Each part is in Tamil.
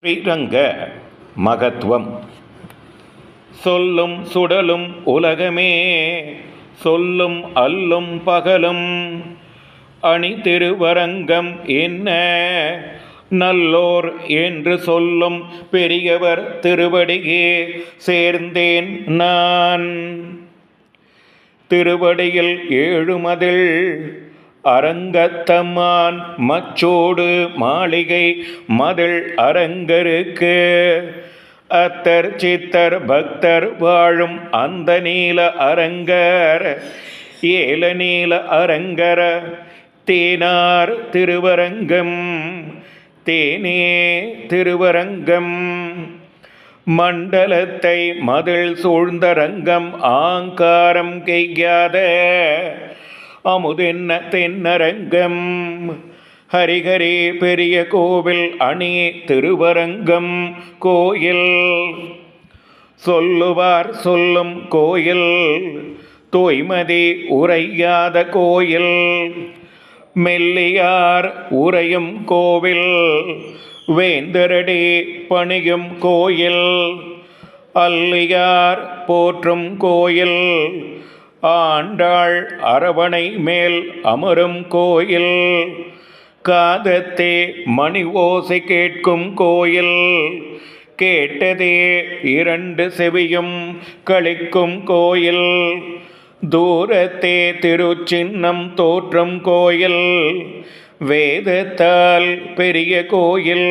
ஸ்ரீரங்க மகத்துவம். சொல்லும் சுடலும் உலகமே, சொல்லும் அல்லும் பகலும், அணி திருவரங்கம் என்ன நல்லோர் என்று சொல்லும் பெரியவர் திருவடியே சேர்ந்தேன் நான். திருவடியில் ஏழுமதில் அரங்கத்தம்மான் மச்சோடு மாளிகை மதில் அரங்கருக்கு அத்தர் சித்தர் பக்தர் வாழும் அந்த நீல அரங்கர் ஏல நீல அரங்கர தேனார் திருவரங்கம் தேனே திருவரங்கம். மண்டலத்தை மதில் சூழ்ந்தரங்கம் ஆங்காரம் கெய்யாத அமுதென்ன தென்னரங்கம் ஹரிஹரி பெரிய கோவில் அணி திருவரங்கம் கோயில். சொல்லுவார் சொல்லும் கோயில், தூய்மதி உரையாத கோயில், மெல்லியார் உரையும் கோவில், வேந்தரடி பணியும் கோயில், அல்லியார் போற்றும் கோயில், ஆண்டாள் அரவணை மேல் அமரும் கோயில், காதத்தே மணி ஓசை கேட்கும் கோயில், கேட்டதே இரண்டு செவியும் களிக்கும் கோயில், தூரத்தே திருச்சின்னம் தோற்றும் கோயில், வேதத்தால் பெரிய கோயில்,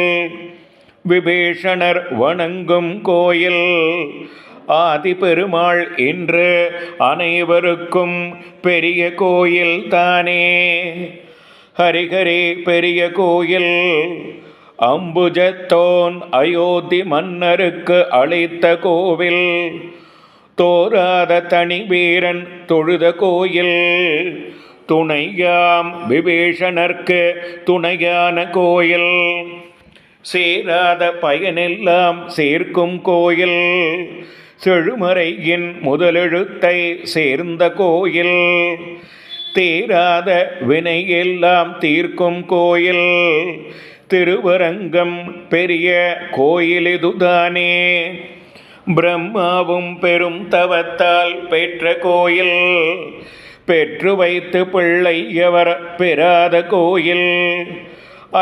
விபீஷணர் வணங்கும் கோயில், ஆதி பெருமாள் என்று அனைவருக்கும் பெரிய கோயில் தானே. ஹரிஹரி பெரிய கோயில், அம்புஜத்தோன் அயோத்தி மன்னருக்கு அளித்த கோவில், தோராத தனி வீரன் தொழுத கோயில், துணையாம் விபீஷணர்க்கு துணையான கோயில், சேராத பயனெல்லாம் சேர்க்கும் கோயில், செழுமறையின் முதலெழுத்தை சேர்ந்த கோயில், தீராத வினையெல்லாம் தீர்க்கும் கோயில், திருவரங்கம் பெரிய கோயில் இதுதானே. பிரம்மாவும் பெரும் தவத்தால் பெற்ற கோயில், பெற்று வைத்து பிள்ளை எவர் பெறாத கோயில்,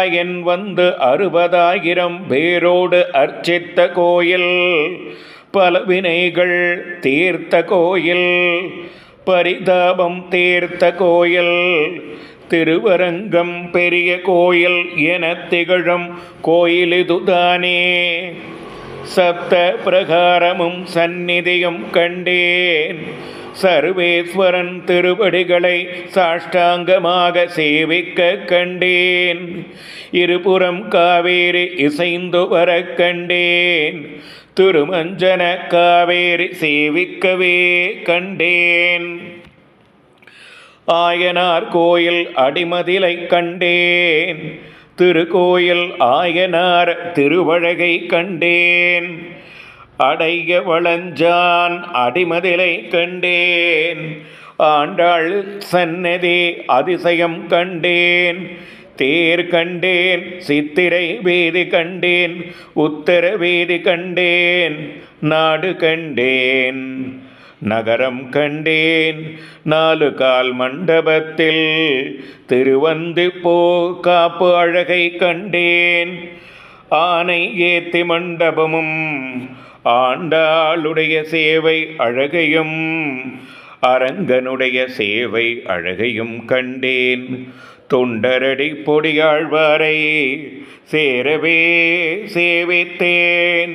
அயன் வந்து 60,000 பேரோடு அர்ச்சித்த கோயில், பல வினைகள் தீர்த்த கோயில், பரிதாபம் தீர்த்த கோயில், திருவரங்கம் பெரிய கோயில் என திகழும் கோயில் இதுதானே. சப்த பிரகாரமும் சந்நிதியும் கண்டேன், சர்வேஸ்வரன் திருவடிகளை சாஷ்டாங்கமாக சேவிக்க கண்டேன், இருபுறம் காவேரி இசைந்து வர கண்டேன், திருமஞ்சன காவேரி சேவிக்கவே கண்டேன், ஆயனார் கோயில் அடிமதிலை கண்டேன், திருக்கோயில் ஆயனார் திருவழகை கண்டேன், அடைய வளஞ்சான் அடிமதிலை கண்டேன், ஆண்டாள் சன்னதி அதிசயம் கண்டேன், தேர் கண்டேன், சித்திரை வீதி கண்டேன், உத்தர வீதி கண்டேன், நாடு கண்டேன், நகரம் கண்டேன், 4 கால் மண்டபத்தில் திருவந்திப்பூ காப்பு அழகை கண்டேன், ஆனை ஏத்தி மண்டபமும் ஆண்டாளுடைய சேவை அழகையும் அரங்கனுடைய சேவை அழகையும் கண்டேன், தொண்டரடி பொடியாழ்வாரை சேரவே சேவித்தேன்,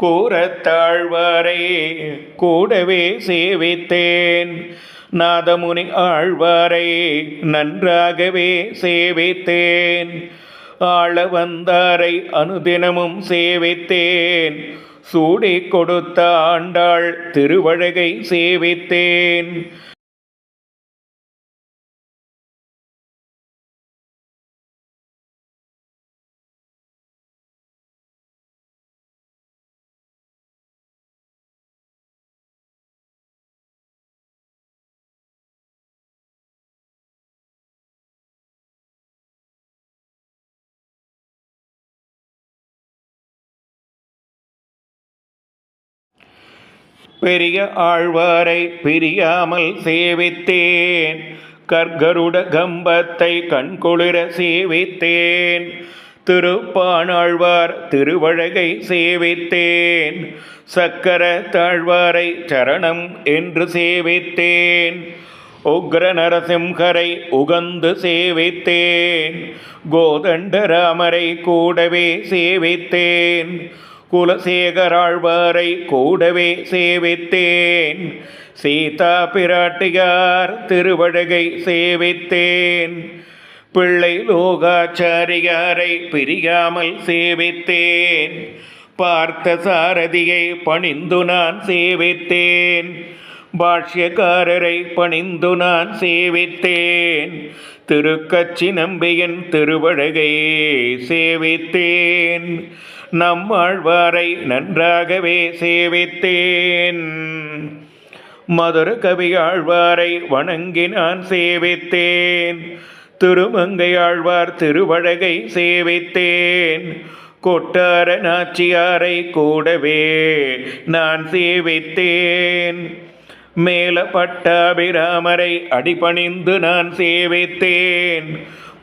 கூரத்தாழ்வாரை கூடவே சேவித்தேன், நாதமுனி ஆழ்வாரை நன்றாகவே சேவித்தேன், ஆள வந்தாரை அனுதினமும் சேவித்தேன், சூடி கொடுத்த ஆண்டாள் திருவழகை சேவித்தேன். பெரிய ஆழ்வாரை பிரியாமல் சேவித்தேன். கர்கருட கம்பத்தை கண்குளிர சேவித்தேன். திருப்பாணாழ்வார் திருவழகை சேவித்தேன். சக்கர தாழ்வாரை சரணம் என்று சேவித்தேன். உக்ர நரசிம்ஹரை உகந்து சேவித்தேன். கோதண்டராமரை கூடவே சேவித்தேன். குலசேகராழ்வாரை கூடவே சேவித்தேன். சீதா பிராட்டியார் திருவழகை சேவித்தேன். பிள்ளை லோகாச்சாரியாரை பிரியாமல் சேவித்தேன். பார்த்த சாரதியை பணிந்து நான் சேவித்தேன். பாஷ்யக்காரரை பணிந்து நான் சேவித்தேன். திருக்கச்சி நம்பியின் திருவழகை சேவித்தேன். நம்மாழ்வாரை நன்றாகவே சேவித்தேன். மதுர கவியாழ்வாரை வணங்கி நான் சேவித்தேன். திருமங்கையாழ்வார் திருவழகை சேவித்தேன். கொட்டார நாச்சியாரை கூடவே நான் சேவித்தேன். மேல பட்டாபிராமரை அடிபணிந்து நான் சேவித்தேன்.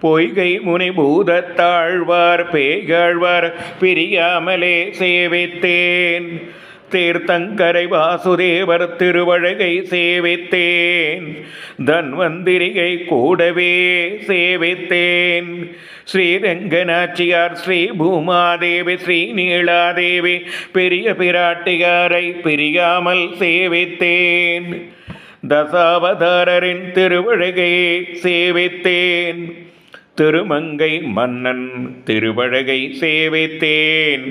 பொய்கை முனி பூதத்தாழ்வார் பேயாழ்வார் பிரியாமலே சேவித்தேன். தீர்த்தங்கரை வாசுதேவர் திருவழகை சேவித்தேன். தன்வந்திரியை கூடவே சேவித்தேன். ஸ்ரீரங்கநாச்சியார் ஸ்ரீ பூமாதேவி ஸ்ரீ நீலாதேவி பெரிய பிராட்டியாரை பிரியாமல் சேவித்தேன். தசாவதாரரின் திருவழகை சேவித்தேன். திருமங்கை மன்னன் திருவழகை சேவித்தேன்.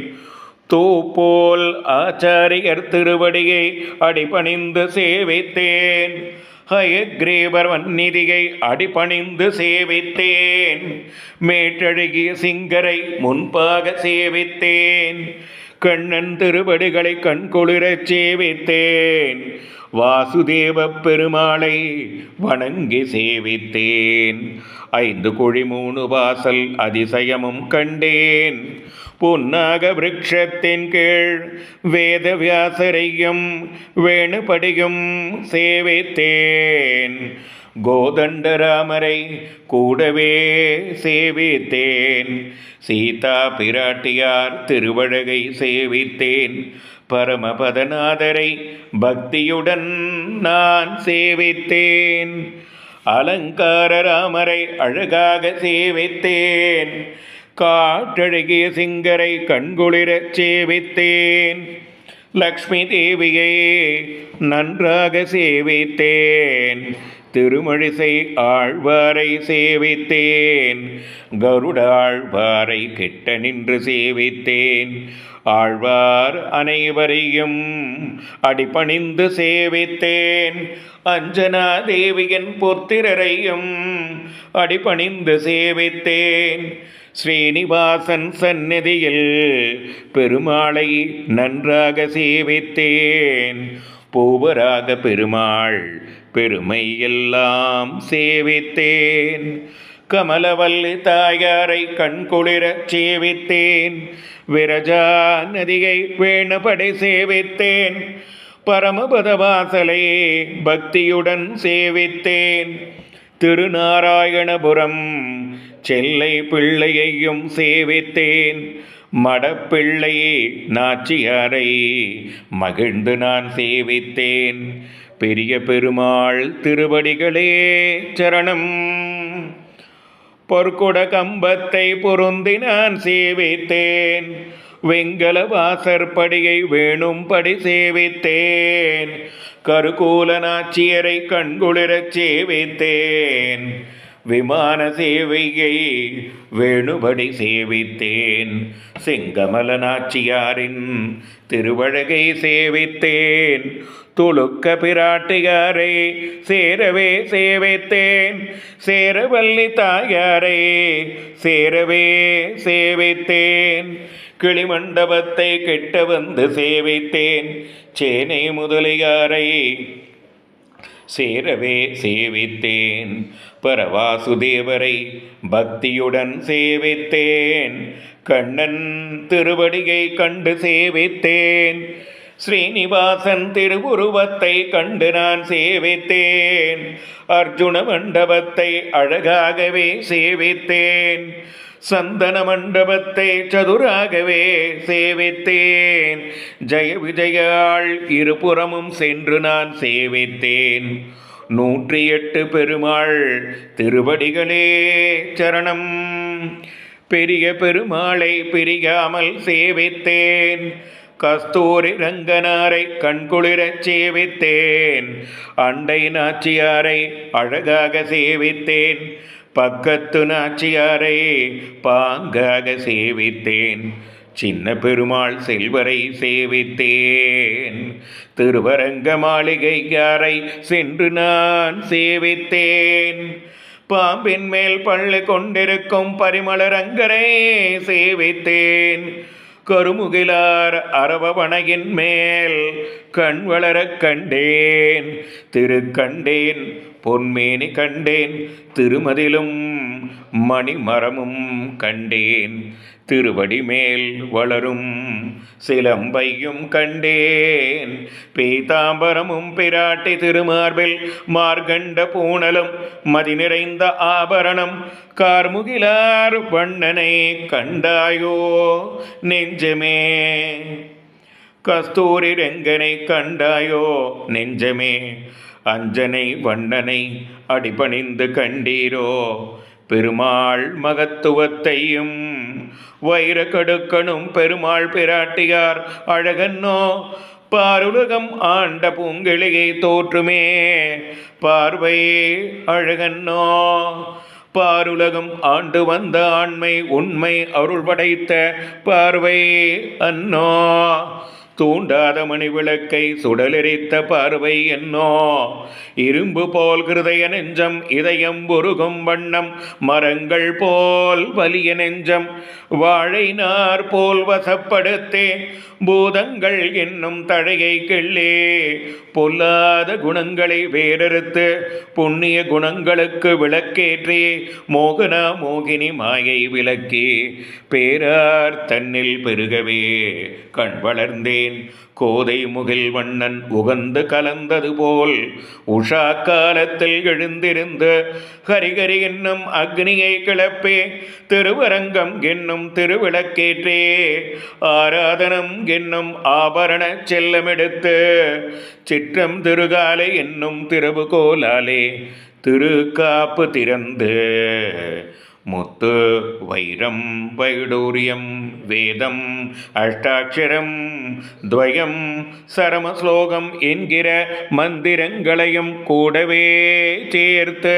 தூப்போல் ஆச்சாரியர் திருவடியை அடிபணிந்து சேவித்தேன். ஹயக்ரீவர் வன்னிதியை அடிபணிந்து சேவித்தேன். மேற்றழகிய சிங்கரை முன்பாக சேவித்தேன். கண்ணன் திருவடிகளை கண்குளிரச் சேவித்தேன். வாசுதேவ பெருமாளை வணங்கி சேவித்தேன். 5 குழி 3 வாசல் அதிசயமும் கண்டேன். புன்னாக விருட்சத்தின் கீழ் வேத வியாசரையும் வேணுபடியும் சேவித்தேன். கோதண்டராமரை கூடவே சேவித்தேன். சீதா பிராட்டியார் திருவழகை சேவித்தேன். பரமபதநாதரை பக்தியுடன் நான் சேவித்தேன். அலங்கார ராமரை அழகாக சேவித்தேன். காற்றழகிய சிங்கரை கண்குளிரச் சேவித்தேன். லக்ஷ்மி தேவியை நன்றாக சேவித்தேன். திருமழிசை ஆழ்வாரை சேவித்தேன். கருடாழ்வாரை கிட்ட நின்று சேவித்தேன். ஆழ்வார் அனைவரையும் அடிபணிந்து சேவித்தேன். அஞ்சனா தேவியின் புத்திரரையும் அடிபணிந்து சேவித்தேன். ஸ்ரீனிவாசன் சந்நிதியில் பெருமாளை நன்றாக சேவித்தேன். பூவராக பெருமாள் பெருமை எல்லாம் சேவித்தேன். கமலவல்லி தாயாரை கண்குளிரச் சேவித்தேன். விரஜா நதியை வேணுபடி சேவித்தேன். பரமபதவாசலை பக்தியுடன் சேவித்தேன். திருநாராயணபுரம் செல்லை பிள்ளையையும் சேவித்தேன். மடப்பிள்ளை நாச்சியாரை மகிழ்ந்து நான் சேவித்தேன். பெரிய பெருமாள் திருவடிகளே சரணம். பொற்குட கம்பத்தை பொருந்தி நான் சேவித்தேன். வெங்கல வாசற்படியை வேணும்படி சேவித்தேன். கருகூல நாச்சியரை கண்குளிரச் சேவித்தேன். விமான சேவையை வேணுபடி சேவித்தேன். செங்கமல நாச்சியாரின் திருவழகை சேவித்தேன். துலுக்க பிராட்டியாரை சேரவே சேவித்தேன். சேரவல்லி தாயாரை சேரவே சேவித்தேன். கிளிமண்டபத்தை கெட்ட வந்து சேவித்தேன். சேனை முதலியாரை சேரவே சேவித்தேன். பரவாசுதேவரை பக்தியுடன் சேவித்தேன். கண்ணன் திருவடியை கண்டு சேவித்தேன். ஸ்ரீனிவாசன் திருவுருவத்தை கண்டு நான் சேவித்தேன். அர்ஜுன மண்டபத்தை அழகாகவே சேவித்தேன். சந்தன மண்டபத்தை சதுராகவே சேவித்தேன். ஜெய விஜயாள் இருபுறமும் சென்று நான் சேவித்தேன். 108 பெருமாள் திருவடிகளே சரணம். பெரிய பெருமாளை பிரியாமல் சேவித்தேன். கஸ்தூரி ரங்கனாரை கண்குளிரச் சேவித்தேன். அண்டை நாச்சியாரை அழகாக சேவித்தேன். பக்கத்து நாச்சியாரை பாங்காக சேவித்தேன். சின்ன பெருமாள் செல்வரை சேவித்தேன். திருவரங்க மாளிகையாரை சென்று நான் சேவித்தேன். பாம்பின் மேல் பள்ளி கொண்டிருக்கும் பரிமளரங்கரை சேவித்தேன். கருமுகிலார் அரவவணையின் மேல் கண் வளரக் கண்டேன். திருக்கண்டேன் பொன்மேனி கண்டேன். திருமதிலும் மணிமரமும் கண்டேன். திருவடி மேல் வளரும் சிலம்பையும் கண்டேன். பீதாம்பரமும் பிராட்டி திருமார்பில் மார்கண்ட பூணலும் மதி நிறைந்த ஆபரணம் கார்முகிலார் வண்ணனை கண்டாயோ நெஞ்சமே. கஸ்தூரி ரெங்கனை கண்டாயோ நெஞ்சமே. அஞ்சனை வண்ணனை அடிபணிந்து கண்டீரோ. பெருமாள் மகத்துவத்தையும் வைர கடுக்கணும் பெருமாள் பிராட்டியார் அழகன்னோ. பாருலகம் ஆண்ட பூங்கிளியை தோற்றுமே பார்வை அழகன்னோ. பாருலகம் ஆண்டு வந்த ஆண்மை உண்மை அருள் படைத்த பார்வை அன்னோ. தூண்டாத மணி விளக்கை சுடலெரித்த பார்வை என்னோ. இரும்பு போல் கிருதய நெஞ்சம் இதயம் உருகும் வண்ணம் மரங்கள் போல் வலிய நெஞ்சம் வாழை நார் போல் வசப்படுத்தே பூதங்கள் என்னும் தழையை கிள்ளே. பொல்லாத குணங்களை வேறறுத்து புண்ணிய குணங்களுக்கு விளக்கேற்றி மோகனா மோகினி மாயை விளக்கி பேரார் தன்னில் பெருகவே கண் வளர்ந்தேன். கோதை முகில் வண்ணன் உகந்து கலந்தது போல் உஷா காலத்தில் எழுந்திருந்து ஹரிகரி என்னும் அக்னியை கிளப்பே திருவரங்கம் என்னும் திருவிளக்கேற்றே ஆராதனம் என்னும் ஆபரண செல்லமெடுத்து சிற்றம் திருகாலை என்னும் திறவுகோலாலே திருக்காப்பு திறந்து முத்து வைரம் வைடூரியம் வேதம் அஷ்டாட்சரம் துவயம் சரமஸ்லோகம் என்கிற மந்திரங்களையும் கூடவே சேர்த்து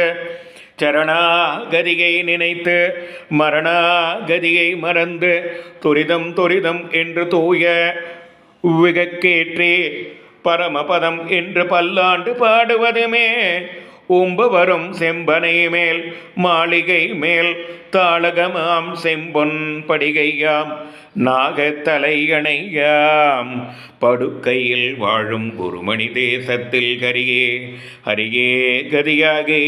சரணாகதியை நினைத்து மரணாகதியை மறந்து துரிதம் துரிதம் என்று தூய விகக்கேற்றே பரமபதம் என்று பல்லாண்டு பாடுவதுமே. உம்பவரும் செம்பனை மேல் மாளிகை மேல் தாளகமாம் செம்பொன் படிகையாம் நாகத்தலையணையாம் படுக்கையில் வாழும் குருமணி தேசத்தில் ஹரியே ஹரியே கதியாகே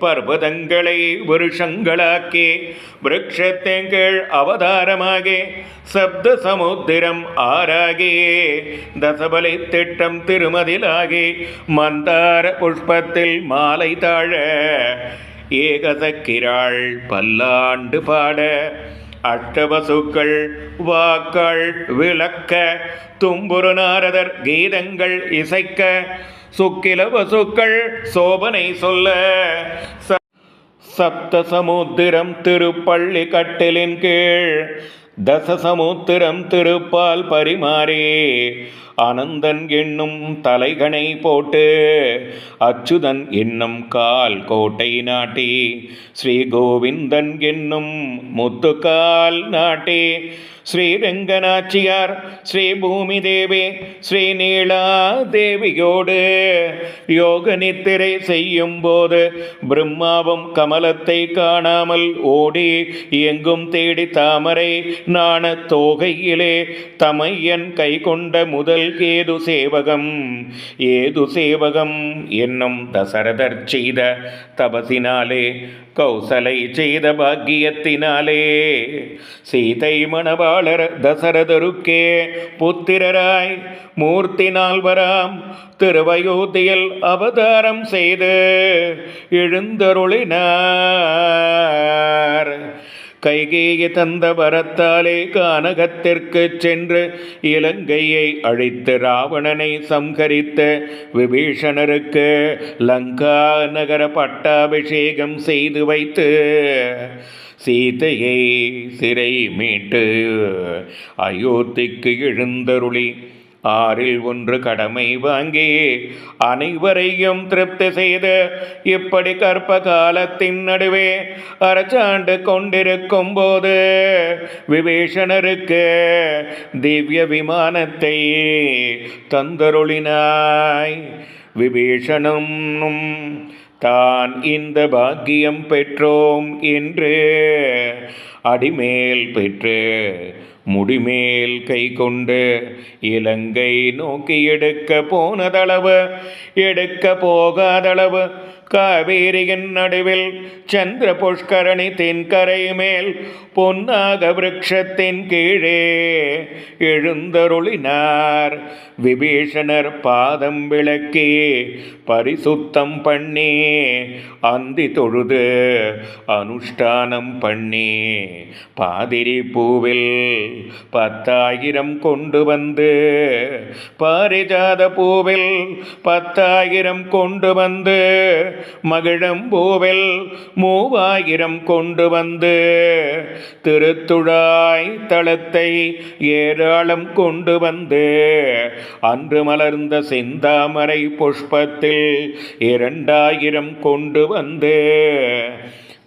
பர்வதங்களை வருஷங்களாக்கே விருட்சத்தெங்கள் அவதாரமாகே சப்த சமுத்திரம் ஆறாகே தசபலை திட்டம் திருமதிலாகே மந்தார புஷ்பத்தில் மாலை தாழ ஏகசக்கிராள் பல்லாண்டு பாட அஷ்டவசுக்கள் வாக்கள் விளக்க தும்புரு நாரதர் கீதங்கள் இசைக்க சுக்கில வசுக்கள் சோபனை சொல்ல சப்த சமுத்திரம் திருப்பள்ளி கட்டிலின் கீழ் தசசமுத்திரம் திருப்பால் பரிமாறே அனந்தன் என்னும் தலைகணை போட்டு அச்சுதன் என்னும் கால் கோட்டை நாட்டி ஸ்ரீ கோவிந்தன் என்னும் முத்துக்கால் நாட்டி ஸ்ரீரங்கநாச்சியார் ஸ்ரீ பூமி தேவி ஸ்ரீ நீலா தேவியோடு யோக நித்திரை செய்யும் போது பிரம்மாவும் கமலத்தை காணாமல் ஓடி எங்கும் தேடி தாமரை நாண தோகையிலே தமையன் கை கொண்ட முதல் ஏது சேவகம் ஏது சேவகம் என்னும் தசரதர் செய்த தபசினாலே கௌசலை செய்த பாக்கியத்தினாலே சீதை மணவாளர் தசரதருக்கே புத்திரராய் மூர்த்தி நால்வராம் திருவயோத்தியில் அவதாரம் செய்து எழுந்தருளினார். கைகேயி தந்த வரத்தாலே கானகத்திற்கு சென்று இலங்கையை அழித்து ராவணனை சம்ஹரித்த விபீஷணருக்கு லங்கா நகர பட்டாபிஷேகம் செய்து வைத்து சீதையை சிறை மீட்டு அயோத்திக்கு எழுந்தருளி 1 கடமை வாங்கி அனைவரையும் திருப்தி செய்து இப்படி கற்ப காலத்தின் நடுவே அரசாண்டு கொண்டிருக்கும் போது விபீஷணருக்கு திவ்ய விமானத்தை தந்தருளினாய். விபீஷணனும் தான் இந்த பாக்கியம் பெற்றோம் என்று அடிமேல் பெற்று முடிமேல் கை கொண்டு இலங்கை நோக்கி எடுக்க போனதளவு எடுக்க போகாதளவு காவேரியின் நடுவில் சந்திர புஷ்கரணி தென்கரை மேல் பொன்னாக விருட்சத்தின் கீழே எழுந்தருளினார். விபீஷணர் பாதம் விளக்கி பரிசுத்தம் பண்ணி அந்தி தொழுது அனுஷ்டானம் பண்ணி பாதிரி பூவில் 10,000 கொண்டு வந்து பாரிஜாத பூவில் 10,000 கொண்டு வந்து மகிழம்பூவில் 3,000 கொண்டு வந்து திருத்துழாய் தளத்தை ஏராளம் கொண்டு வந்து அன்று மலர்ந்த செந்தாமரை புஷ்பத்தில் 2,000 கொண்டு வந்து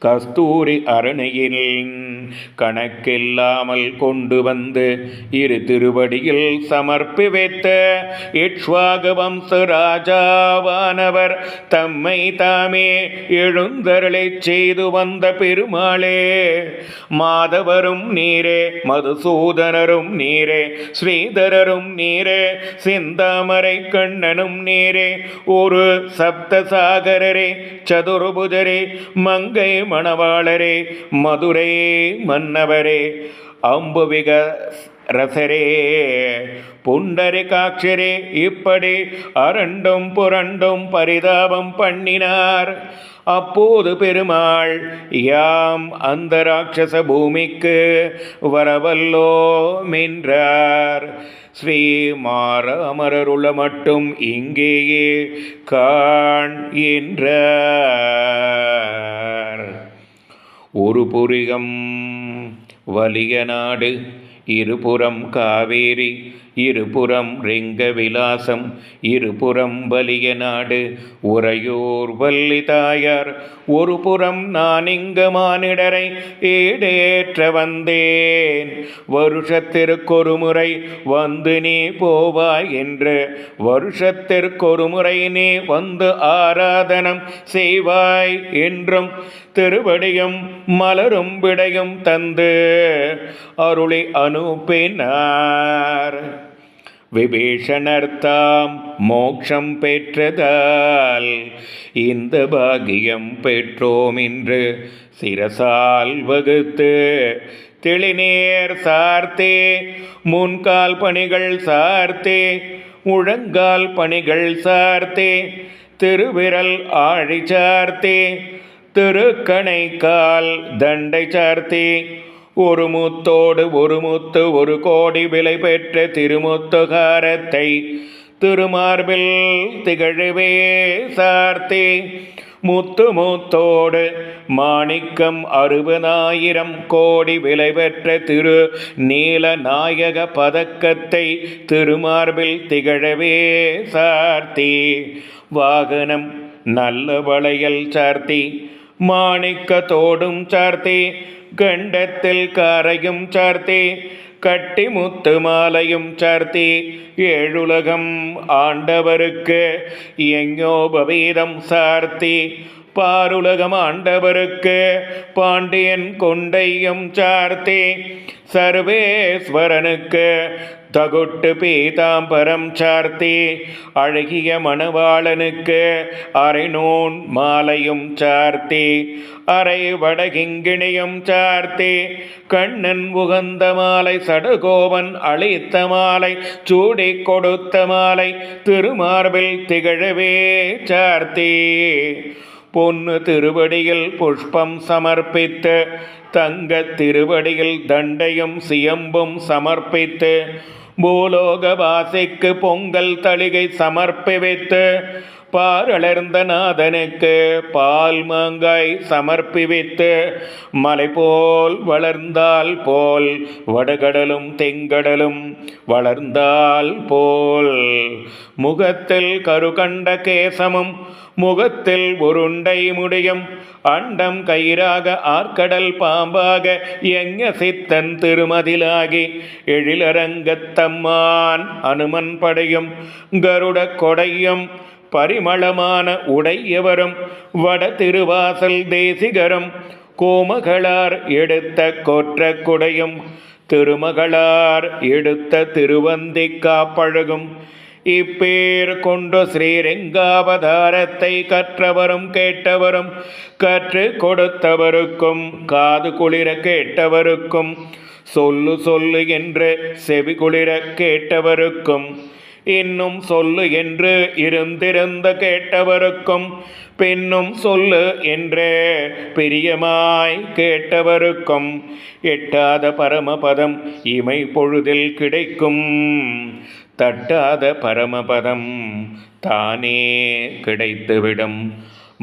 கஸ்தூரி அரணையில் கணக்கில்லாமல் கொண்டு வந்து இரு திருவடியில் சமர்ப்பி வைத்த இக்ஷ்வாகு வம்ச ராஜாவானவர் தம்மை தாமே எழுந்தருளை செய்து வந்த பெருமாளே, மாதவரும் நீரே, மதுசூதனரும் நீரே, ஸ்ரீதரரும் நீரே, செந்தாமரை கண்ணனும் நீரே, ஒரு சப்தசாகரரே, சதுர்புஜரே, மங்கை மணவாளரே, மதுரை மன்னவரே, அம்புவிக ரசரே, புண்டரிகாட்சரே, இப்படி அரண்டும் புரண்டும் பரிதாபம் பண்ணினார். அப்போது பெருமாள் யாம் அந்த ராட்சச பூமிக்கு வரவல்லோம் என்றார். ஸ்ரீ மாராமரருள மட்டும் இங்கேயே காண் என்றார். ஒரு புரிகம் வலிய நாடு, இருபுறம் காவேரி, இருபுறம் ரிங்க விலாசம், இருபுறம் வலிய நாடு, உறையூர் வள்ளி தாயார், ஒரு புறம் நான் இங்கு மானிடரை ஏடேற்ற வந்தேன். வருஷத்திற்கொரு முறை வந்து நீ போவாய் என்று, வருஷத்திற்கொரு முறை நீ வந்து ஆராதனம் செய்வாய் என்றும் திருவடியும் மலரும் விடையும் தந்து அருளை அனுப்பினார். விபீஷணர் தாம் மோட்சம் பெற்றதால் இந்த பாகியம் பெற்றோம் என்று சிரசால் வகுத்து தெளிநேர் சார்த்தே, முன்கால் பணிகள் சார்த்தே, முழங்கால் பணிகள் சார்த்தே, திருவிரல் ஆழி சார்த்தே, திருக்கணை கால் தண்டை சார்த்தே, ஒரு முத்தோடு ஒரு முத்து 1 கோடி விலை பெற்ற திருமுத்துகாரத்தை திருமார்பில் திகழவே சார்த்தே, முத்து முத்தோடு மாணிக்கம் 60,000 கோடி விலை பெற்ற திரு நீல நாயக பதக்கத்தை திருமார்பில் திகழவே சார்த்தி, வாகனம் நல்ல வளையல் சார்த்தி, மாணிக்கத்தோடும் சார்த்தி, கண்டத்தில் காரையும் சார்த்தி, கட்டி முத்து மாலையும் சார்த்தி, 7 உலகம் ஆண்டவருக்கு யஞோபவீதம் சார்த்தி, பாருலகம் ஆண்டவருக்கு பாண்டியன் கொண்டையும் சார்த்தே சர்வேஸ்வரனுக்கு தகுட்டு பீதாம்பரம் சார்த்தி அழகிய மணவாளனுக்கு அரைநூன் மாலையும் சார்த்தி அரை வடகிங்கிணியும் சார்த்தி கண்ணன் உகந்த மாலை சடகோபன் அளித்த மாலை சூடி கொடுத்த மாலை திருமார்பில் திகழவே சார்த்தி பொன்னு திருவடியில் புஷ்பம் சமர்ப்பித்து தங்க திருவடியில் தண்டையும் சியம்பும் சமர்ப்பித்து பூலோகவாசிக்கு பொங்கல் தளிகை சமர்ப்பித்து பாரளர்ந்த நாதனுக்கு பால் மாங்காய் சமர்ப்பித்து மலை போல் வளர்ந்தால் போல் வடகடலும் தெங்கடலும் வளர்ந்தால் போல் முகத்தில் கருகண்ட கேசமும் முகத்தில் உருண்டை முடியும் அண்டம் கயிறாக ஆற்கடல் பாம்பாக எங்க சித்தன் திருமதிலாகி எழிலரங்கத்தம்மான் அனுமன் படையும் கருட கொடையும் பரிமளமான உடையவரும் வட திருவாசல் தேசிகரும் கோமகளார் எடுத்த கொற்ற குடையும் திருமகளார் எடுத்த திருவந்தி காப்பழகும் இப்பேர் கொண்டு ஸ்ரீரங்காவதாரத்தை கற்றவரும் கேட்டவரும் கற்று கொடுத்தவருக்கும் காது குளிர கேட்டவருக்கும் சொல்லு சொல்லு என்று செவி குளிர கேட்டவருக்கும் இன்னும் சொல்லு என்று இருந்திருந்த கேட்டவருக்கும் பின்னும் சொல்லு என்று பிரியமாய் கேட்டவருக்கும் எட்டாத பரமபதம் இமை பொழுதில் கிடைக்கும் தட்டாத பரமபதம் தானே கிடைத்துவிடும்.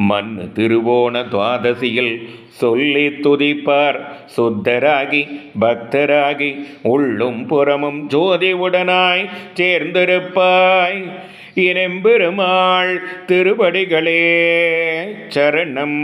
மண்ணு திருவோண துவாதசியில் சொல்லி துதிப்பார் சுத்தராகி பக்தராகி உள்ளும் புறமும் ஜோதிவுடனாய் சேர்ந்திருப்பாய். இனம்பெருமாள் திருவடிகளே சரணம்.